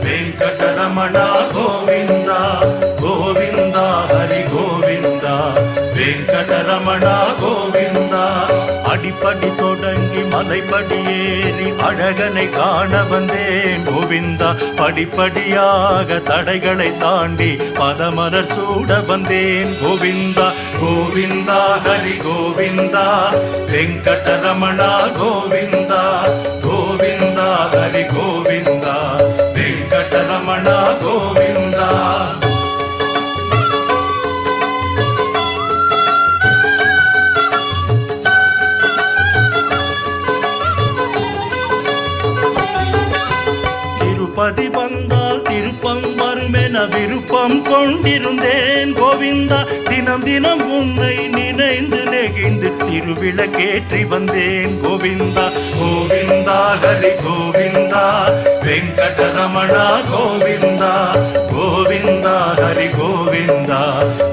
వెంకటరమణ గోవింద గోవింద హరి గోవింద వెంకటరమణ గోవింద அடிப்படி தொடங்கி மலைப்படி ஏறி அழகனை காண வந்தேன் கோவிந்தா படிப்படியாக தடைகளை தாண்டி பதமலர் சூட வந்தேன் கோவிந்தா கோவிந்தா ஹரி கோவிந்தா வெங்கடரமணா கோவிந்தா கோவிந்தா ஹரி கோவிந்தா வெங்கடரமணா கோவிந்தா திருப்பதி வந்தால் திருப்பம் வருமென விருப்பம் கொண்டிருந்தேன் கோவிந்தா தினம் தினம் உன்னை நினைந்து நெகிழ்ந்து திருவிளக்கேற்றி வந்தேன் கோவிந்தா கோவிந்தா ஹரி கோவிந்தா வெங்கடரமணா கோவிந்தா கோவிந்தா ஹரி கோவிந்தா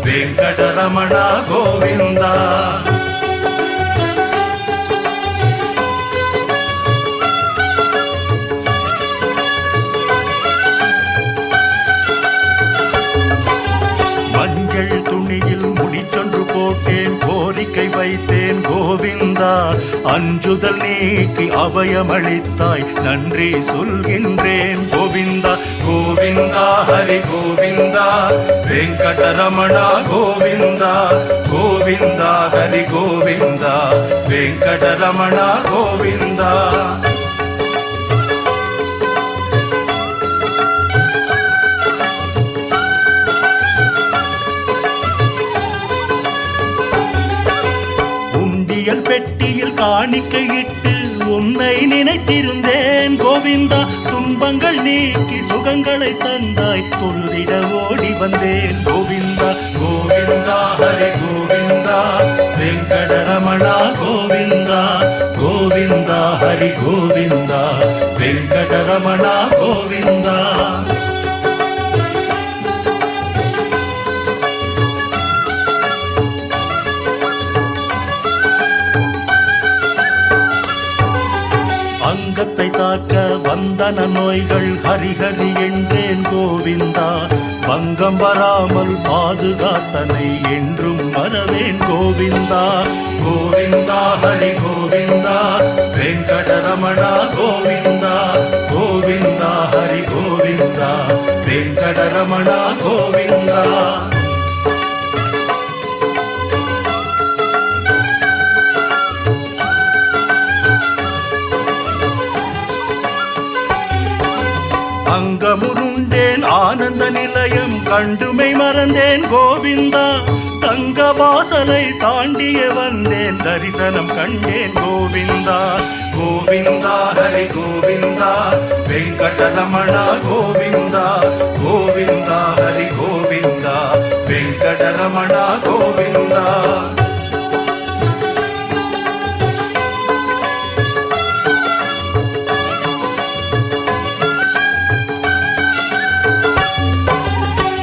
வெங்கடரமணா கோவிந்தா துணியில் முடிச்சொன்று போட்டேன் கோரிக்கை வைத்தேன் கோவிந்தா அஞ்சுதல் நீக்கி அபயமளித்தாய் நன்றி சொல்கின்றேன் கோவிந்தா கோவிந்தா ஹரி கோவிந்தா வெங்கடரமணா கோவிந்தா கோவிந்தா ஹரி கோவிந்தா வெங்கடரமணா கோவிந்தா பெட்டியில் காணிக்கையிட்டு உன்னை நினைத்திருந்தேன் கோவிந்தா துன்பங்கள் நீக்கி சுகங்களை தந்தாய் தொழுதிட ஓடி வந்தேன் கோவிந்தா கோவிந்தா ஹரி கோவிந்தா வெங்கடரமணா கோவிந்தா கோவிந்தா ஹரி கோவிந்தா வெங்கடரமணா கோவிந்தா அங்கத்தை தாக்க வந்தன நோய்கள் ஹரிஹரி என்றேன் கோவிந்தா பங்கம் வராமல் பாதுகாத்தனை என்றும் மறவேன் கோவிந்தா கோவிந்தா ஹரி கோவிந்தா வெங்கடரமணா கோவிந்தா கோவிந்தா ஹரி கோவிந்தா வெங்கடரமணா கோவிந்தா அங்கமுருண்டேன் ஆனந்த நிலையம் கண்டுமை மறந்தேன் கோவிந்தா தங்க வாசலை தாண்டிய வந்தேன் தரிசனம் கண்டேன் கோவிந்தா கோவிந்தா ஹரி கோவிந்தா வெங்கடரமணா கோவிந்தா கோவிந்தா ஹரி கோவிந்தா வெங்கடரமணா கோவிந்தா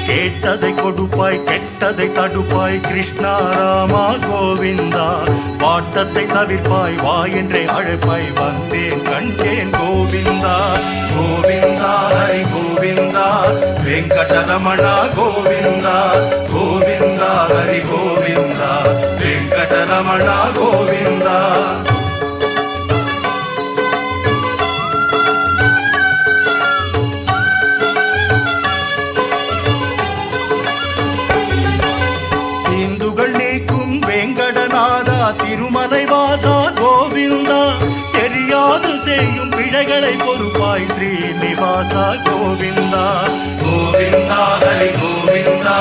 கேட்டதை கொடுப்பாய் கெட்டதை தடுப்பாய் கிருஷ்ணா ராமா கோவிந்தா வாட்டத்தை தவிர்ப்பாய் வா என்றே அழைப்பாய் வந்தேன் கண்டேன் கோவிந்தா கோவிந்தா ஹரி கோவிந்தா வெங்கடரமணா கோவிந்தா கோவிந்தா ஹரி கோவிந்தா வெங்கடரமணா கோவிந்தா வெங்கடநாதா திருமலை வாசா கோவிந்தா தெரியாது செய்யும் பிழைகளை பொறுப்பாய் ஸ்ரீனிவாசா கோவிந்தா கோவிந்தா ஹரி கோவிந்தா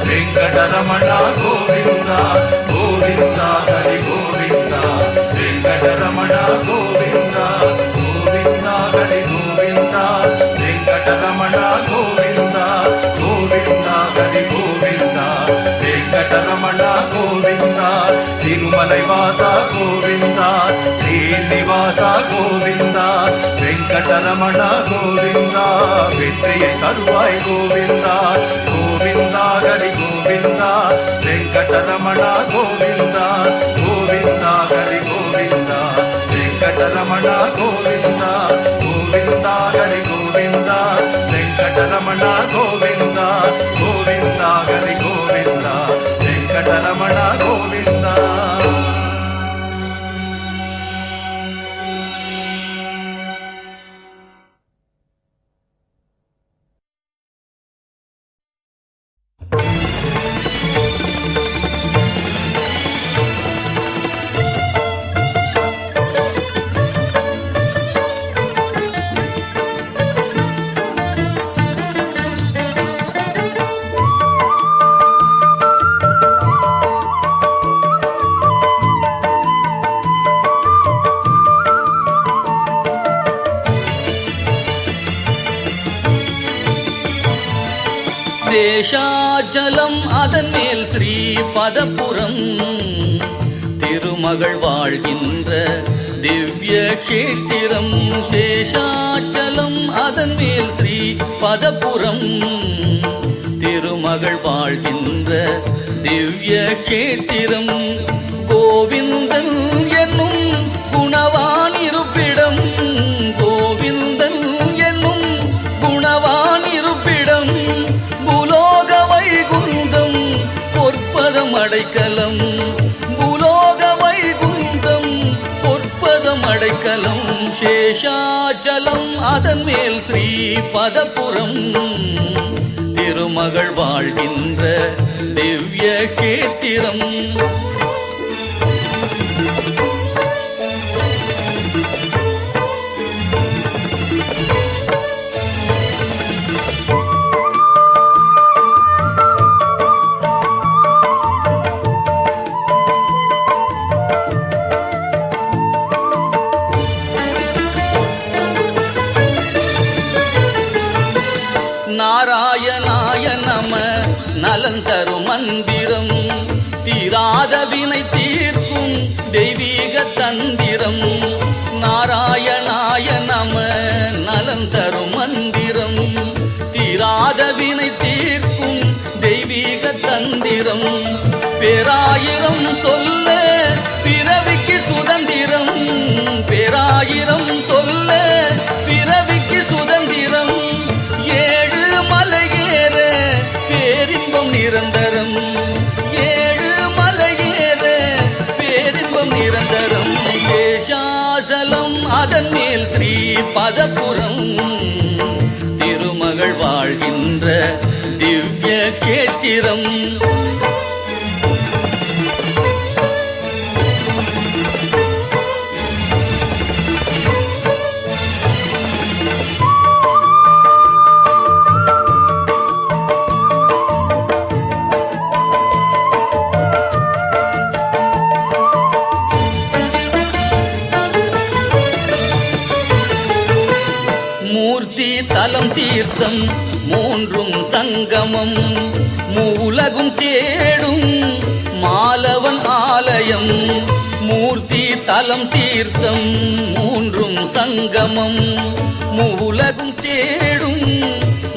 வெங்கடரமணா கோவிந்தா கோவிந்தா ஹரி கோவிந்தா வெங்கடரமணா கோவிந்தா கோவிந்தா ஹரி கோவிந்தா வெங்கடரமணா கோவிந்தா கோவிந்தா ஹரி கோவிந்தா வெங்கடரமணா கோவிந்தா திருமலை வாசா கோவிந்தா ஸ்ரீனிவாசா கோவிந்தா வெங்கடரமணா கோவிந்தா வெற்றியை தருவாய் கோவிந்தா கோவிந்தா ஹரி கோவிந்தா வெங்கடரமணா கோவிந்தா கோவிந்தா ஹரி கோவிந்தா வெங்கடரமணா கோவிந்தா கோவிந்தா ஹரி கோவிந்தா వెంకటరమణ గోవింద గోవింద హరి గోవింద వెంకటరమణ గోవింద. சேஷாச்சலம் அதன் மேல் ஸ்ரீ பதப்புரம் திருமகள் வாழ்கின்ற திவ்ய கஷேத்திரம். சேஷாச்சலம் அதன் மேல் ஸ்ரீ பதப்புரம் திருமகள் வாழ்கின்ற திவ்ய கஷேத்திரம். கோவிந்தன் என்னும் குணவான் இருப்பிடம், கோவிந்தன் என்னும் குணவான் இருப்பிடம். பூலோக வைகுந்தம் பொற்பதம் அடைக்கலம், பூலோக வைகுந்தம் பொற்பதம் அடைக்கலம். சேஷாச்சலம் அதன் மேல் ஸ்ரீ பதப்புரம் திருமகள் வாழ்கின்ற திவ்ய கஷேத்திரம். நாராயணாய நம நலந்தரும் மந்திரம், தீராத வினை தீர்க்கும் தெய்வீக தந்திரம். நாராயணாய நம நலந்தரும் மந்திரம், தீராத வினை தீர்க்கும் தெய்வீக தந்திரம். பேராயிரம் சொல்ல பிறவிக்கு சுதந்திரம், பேராயிரம் சொல்ல பிறவிக்கு சுதந்திரம். ஏழு மலையேற பேரின்பம் நிரந்தரம், ஏழு மலையேற பேரின்பம் நிரந்தரம். சேஷாசலம் அதன் மேல் ஸ்ரீ பதப்புரம் திருமகள் வாழ்கின்ற திவ்ய கஷேத்திரம். தலம் தீர்த்தம் மூன்றும் சங்கமம், மூலகும் தேடும் மாலவன் ஆலயம். மூர்த்தி தலம் தீர்த்தம் மூன்றும் சங்கமம், மூலகும் தேடும்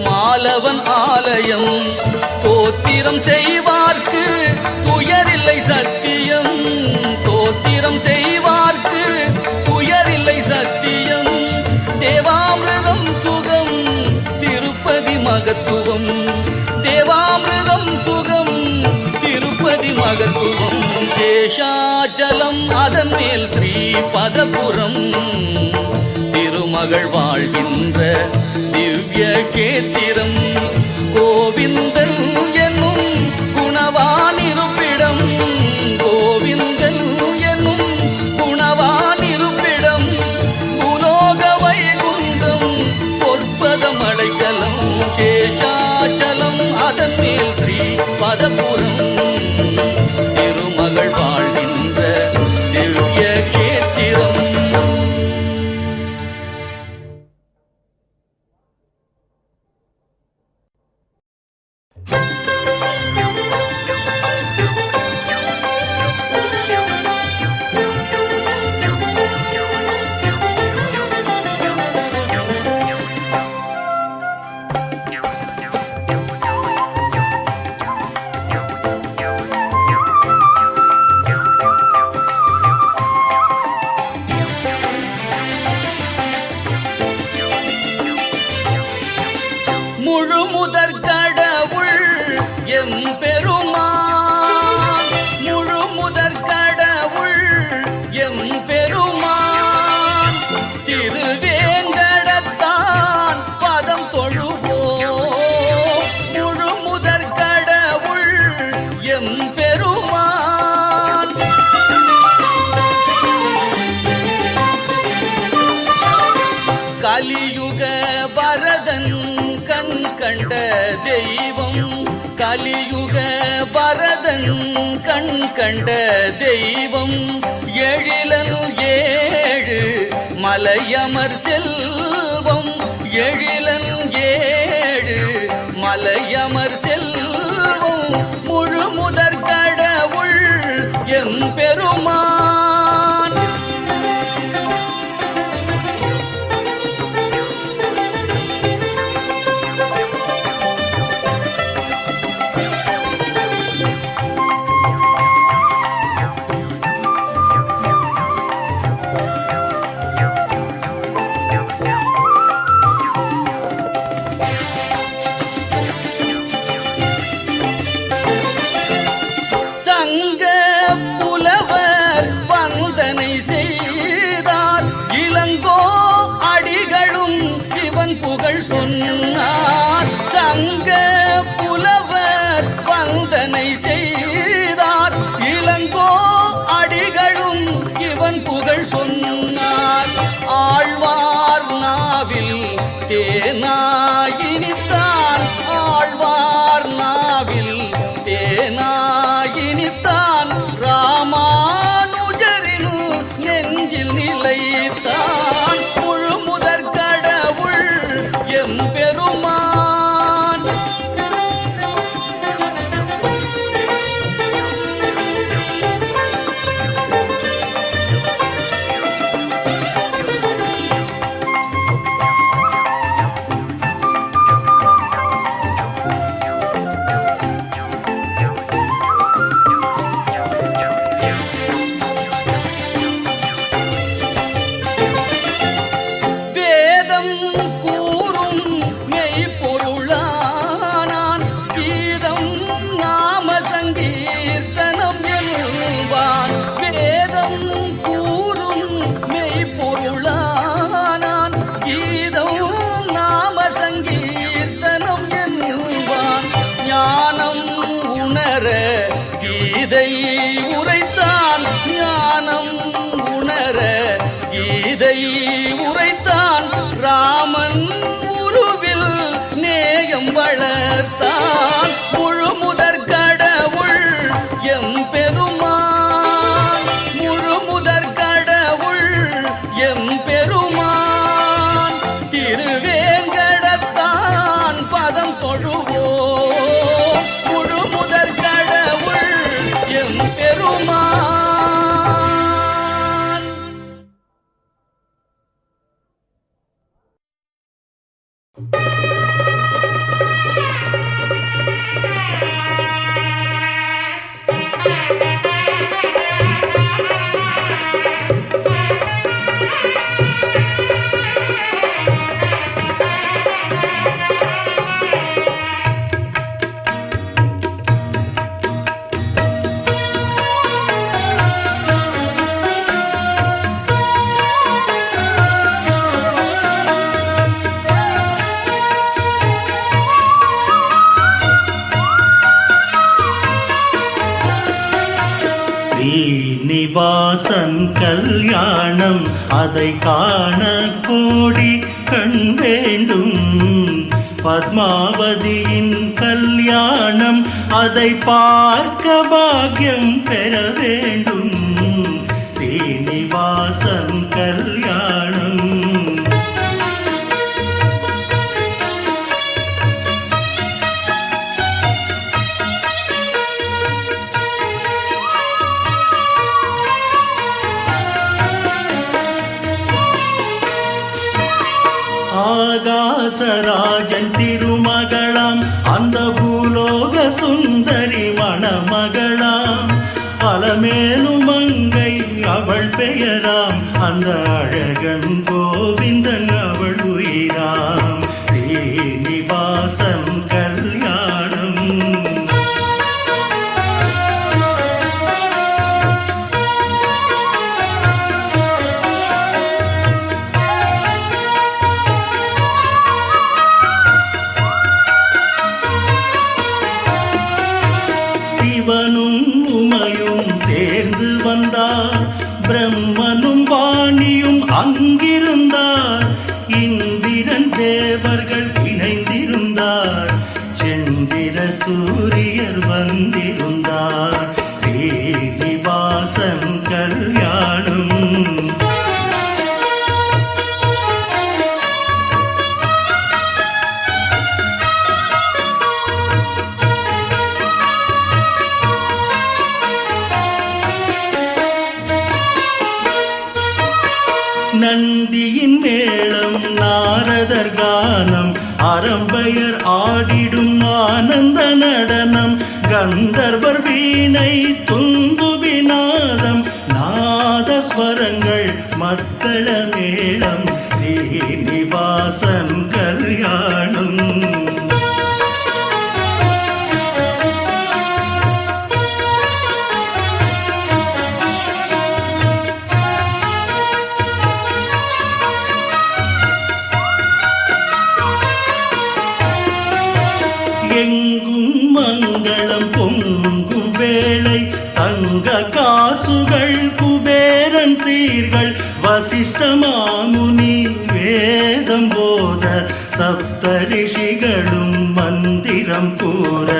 மாலவன் ஆலயம். தோத்திரம் செய்வார்க்கு துயரில்லை சத்தியம், தோத்திரம் செய்வார்க்கு துயரில்லை சத்தியம். தேவாமிர்தம் சுகம் திருப்பதி மகத்துவம், தேவாமிர்தம் சுகம் திருப்பதி மகத்துவம். சேஷாச்சலம் அதன் மேல் ஸ்ரீ பதப்புரம் திருமகள் வாழ்கின்ற திவ்ய கஷேத்திரம். கோவிந்தன் என்னும் குணவான் இருப்பிடம், கோவிந்தன் என்னும் குணவான் இருப்பிடம். பூலோக வைகுந்தம் பொற்பதம் அடைக்கலம். சேஷாச்சலம் அதன் மேல் ஸ்ரீ பதப்புரம் திருமகள் வாழ்கின்ற திவ்ய கஷேத்திரம். முழு முதற் கடவுள் எம்பெருமான், முழு முதற் கடவுள் எம்பெருமான். திருவேங்கடத்தான் பதம் தொழுவோம், முழு முதற் கடவுள் எம்பெருமான். கலியுக வரதன் கண் கண்ட தெய்வம், கலியுக வரதன் கண் கண்ட தெய்வம். எழிலன் ஏழு மலையமர் செல்வம், எழிலன் ஏழு மலையமர் செல்வம். முழு முதற் கடவுள் எம்பெருமான். சங்க புலவர் வந்தனை செய்தார், இளங்கோ அடிகளும் இவன் புகழ் சொன்னார். சங்க புலவர் வந்தனை செய்தார், இளங்கோ அடிகளும் இவன் புகழ் சொன்னார். ஆழ்வார் நாவில் தேனாயினித்தான், ஆழ்வார் நாவில் தேனாயினித்தான். ராமானுஜரின் நெஞ்சில் நிலைத்தான், முழு முதற் கடவுள் எம்பெருமான். வேதம் கூறும் மெய்ப்பொருளானான், கீதம் நாம சங்கீர்த்தனம் என்பான். வேதம் கூறும் மெய்ப்பொருளானான், கீதம் நாம சங்கீர்த்தனம் என்பான். ஞானம் உணர கீதை உரைத்தான், ஞானம் உணர கீதை உரைத்தான். ராமன் உருவில் நேயம் வளர்த்தான், முழு முதற் கடவுள் எம்பெருமான், முழு முதற் கடவுள் எம்பெருமான். திருவேங்கடத்தான் பதம் தொழுவோம், முழு முதற் கடவுள் எம்பெருமான். ஸ்ரீனிவாசன் கல்யாணம் அதை காண கோடி கண் வேண்டும். பத்மாவதியின் கல்யாணம் அதை பார்க்க பாக்கியம் பெற வேண்டும். ஸ்ரீனிவாசன் கல்யாணம் ஆகாசராஜன் திருமகளாம் அந்த பூலோக சுந்தரி மணமகளாம். அலமேலும் மங்கை அவள் பெயராம், அந்த அழகன் கோவிந்தன் அவள் உயிராம். ஸ்ரீனிவாச ஸ்ரீனிவாசன் கல்யாணம். சிவனும் உமையும் சேர்ந்து வந்தார், பிரம்மனும் வாணியும் அங்கிருந்தார், இந்திரன் தேவர்கள் இணைந்திருந்தார், சந்திர சூரியர் வந்திருந்தார். ஸ்ரீனிவாசன் கல்யாணம். நந்தியின் மேளம் நாரதர் கானம், அரம்பையர் ஆடிடும் ஆனந்த நடனம், கந்தர்வர் வீணை துந்துபிநாதம், நாதஸ்வரங்கள் மத்தள மேளம். ஸ்ரீனிவாசன் கல்யாணம். எங்கும் மங்களம் பொங்கும் வேளை, தங்க காசுகள் குபேரன் சீர்கள், வசிஷ்ட மாமுனி வேதம் போத, சப்தரிஷிகளும் மந்திரம் கூற,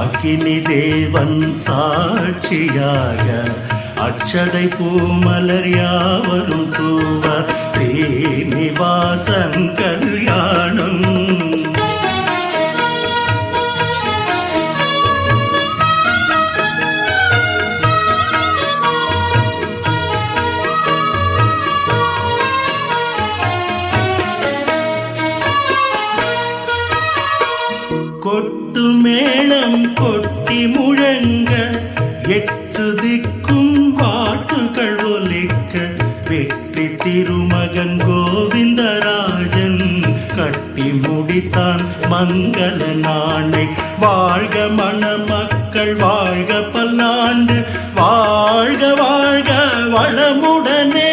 அக்கினி தேவன் சாட்சியாக, அக்ஷதை பூமலர் யாவரும் தூவ. ஸ்ரீனிவாசன் கல்யாணம். கொட்டு மேளம் கொட்டி முழங்க, எட்டு திக்கும் பாட்டுகள் ஒலிக்க, வெற்றி திருமகன் கோவிந்தராஜன் கட்டி முடித்தான் மங்கள நாளை. வாழ்க மணமக்கள் வாழ்க பல்லாண்டு, வாழ்க வாழ்க வளமுடனே.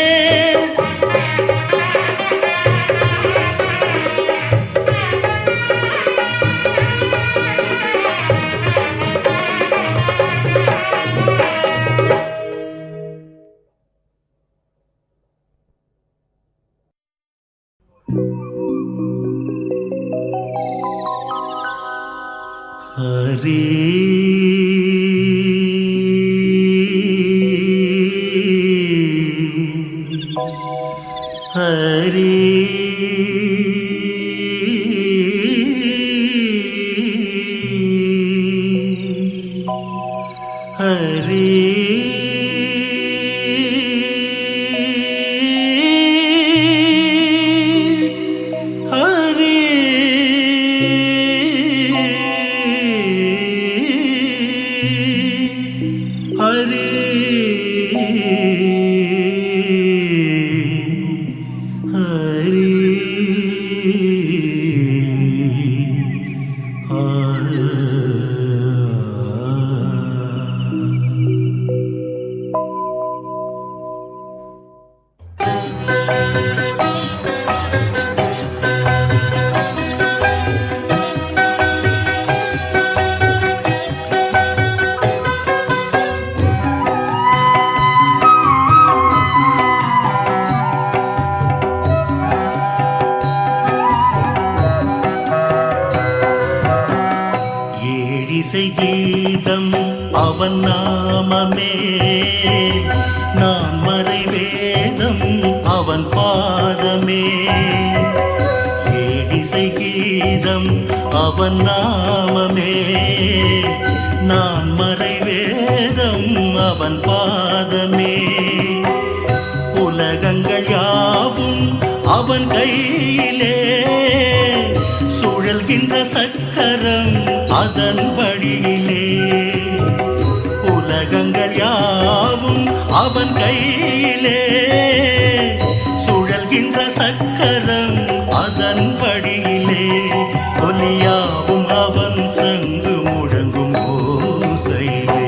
ஹரி ஹரி ஹரி கீதம் அவன் நாமமே, நான் மறை வேதம் அவன் பாதமே. ஏடிசை கீதம் அவன் நாமமே, நான் மறை வேதம் அவன் பாதமே. உலகங்கள் யாவும் அவன் கையிலே, சுழல்கின்ற சக்கரம் அதன் வழியிலே. உலகங்கள் யாவும் அவன் கையிலே, சுழல்கின்ற சக்கரம் அதன் வழியிலே. ஒலியாவும் அவன் சங்கு முழங்கும் ஓசையிலே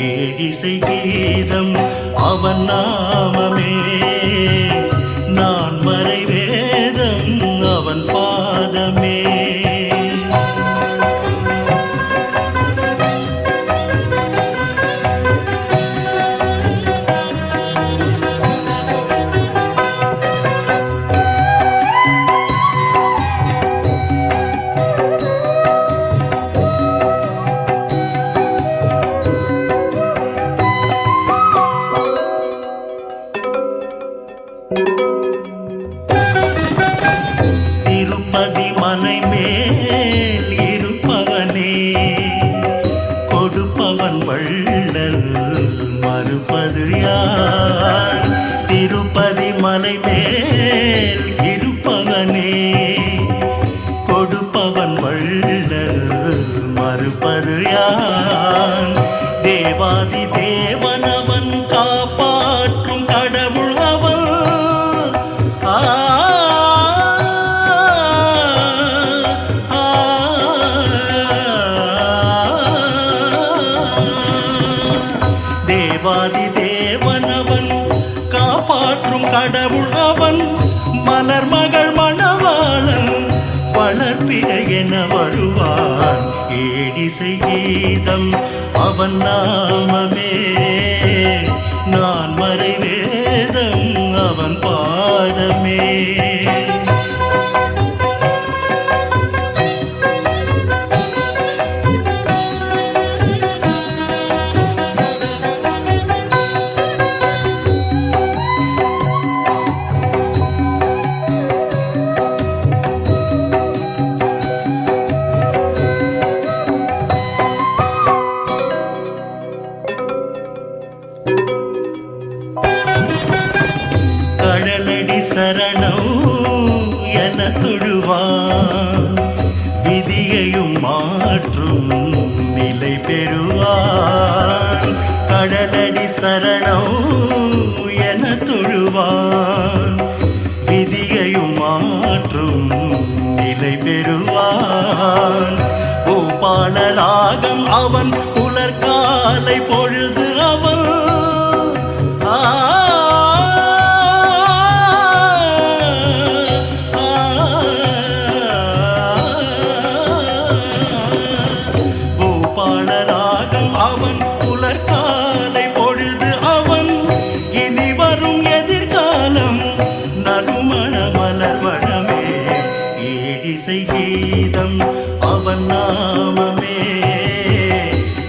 ஏழிசை கீதம் அவன் நாமமே நான் மறை வேதம் அவன் பாதமே திருப்பதி மலை மேல் இருப்பவனே கொடுப்பவன் வள்ளல் மறுப்பது யார் திருப்பதி மலை மேல் இருப்பவனே கொடுப்பவன் வள்ளல் மறுப்பது யார் தேவாதி தேவனவன் காப்பாற்றும் கடவுள் அவன் தேவாதி தேவனவன் காப்பாற்றும் கடவுள் அவன் மலர் மகள் மணவாளன் வளர்ப்பிற என வருவான் ஏழிசை கீதம் அவன் நாமமே நான் மறை வேதம் அவன் பாதமே கடலடி சரணம் என தொழுவான் விதியையும் மாற்றும் நிலை பெறுவான் கடலடி சரணம் என தொழுவான் விதியையும் மாற்றும் நிலை பெறுவான் பூபாலராகம் அவன் புலர்காலை பொழுது அவன் பூபாலராகம் அவன் புலர்காலை பொழுது அவன் இனி வரும் எதிர்காலம் நறுமண மலர் வனமே ஏழிசை கீதம் அவன் நாமமே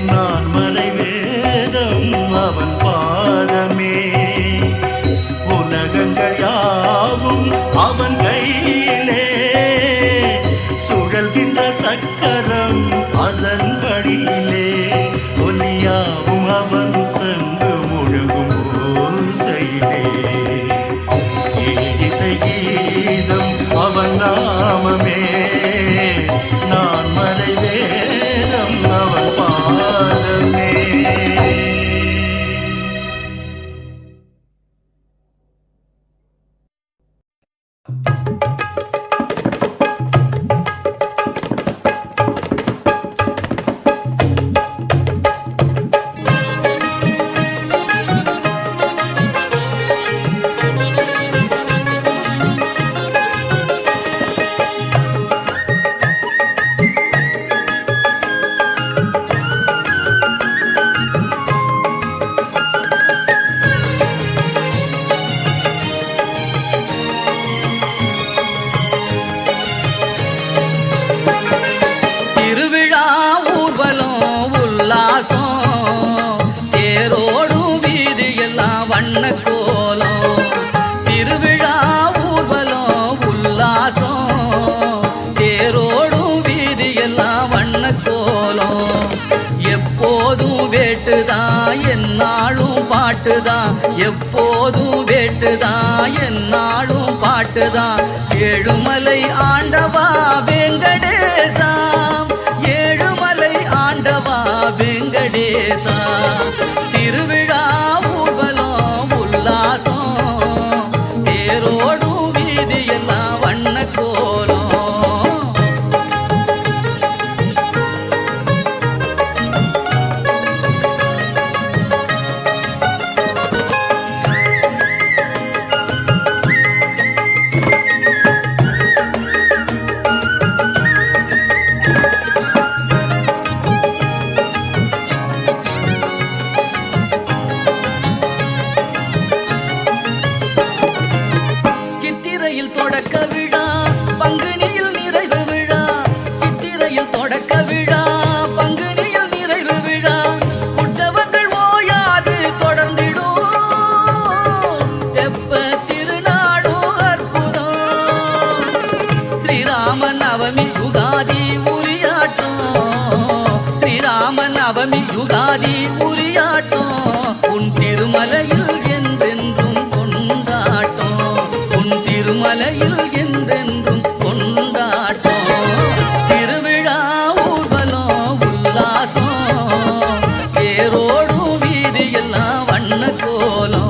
நான் மறை வேதம் அவன் பாதமே உலகங்கள் யாவும் அவன் கையிலே சுழல்கின்ற சக்கரம் அதன் வழியிலே ஒலியாவும் அவன் சங்கு முழங்கும் ஓசையிலே ஏழிசை கீதம் அவன் நாமமே நான் மறை வேதம் அவன் பாதமே வண்ண கோலம் திருவிழா ஊர்வலம் உல்லாசம் தேரோடும் வீதியெல்லாம் வண்ண கோலம் எப்போதும் வேட்டுதான் என்னாலும் பாட்டுதான் எப்போதும் வேட்டுதான் என்னாலும் பாட்டுதான் ஏழுமலை ஆண்டவா வெங்கடேசா ஏழுமலை ஆண்டவா வெங்கடேசா திருவிழா ஊர்வலம் உல்லாசம் தேரோடும் வீதியெல்லாம் வண்ண கோலம் நவமி யுகாதி உரியாட்டம் ஸ்ரீராம நவமி யுகாதி உரியாட்டம் உன் திருமலையில் என்றென்றும் கொண்டாட்டம் உன் திருமலையில் என்றென்றும் கொண்டாட்டம் திருவிழா ஊர்வலம் உல்லாசம் தேரோடும் வீதியெல்லாம் வண்ண கோலம்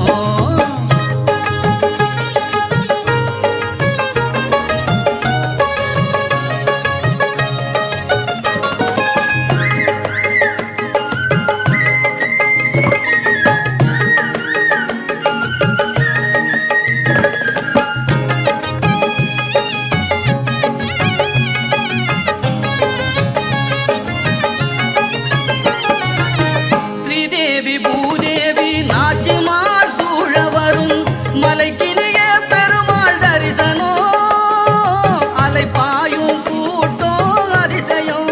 ஸ்ரீதேவி பூதேவி நாச்சிமார் சூழ வரும் மலைக்கினிய பெருமாள் தரிசனம் அலைப்பாயும் கூட்டம் அதிசயம்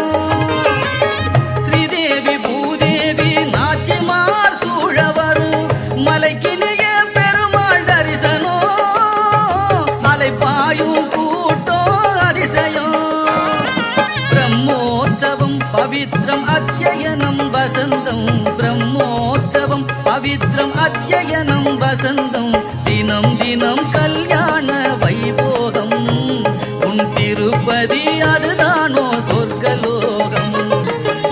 ஸ்ரீதேவி பூதேவி நாச்சிமார் சூழ வரும் மலைக்கினிய பெருமாள் தரிசனம் அலைப்பாயும் கூட்டம் அதிசயம் பிரம்மோற்சவம் பவித்ரம் அத்யயனம் வசந்தம் பிரம்மோற்சவம் பவித்ரம் அத்யயனம் வசந்தம் தினம் தினம் கல்யாண வைபோகம் உன் திருப்பதி அதுதானோ சொர்க்கலோகம்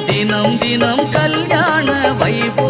தினம் தினம் கல்யாண வைபோகம்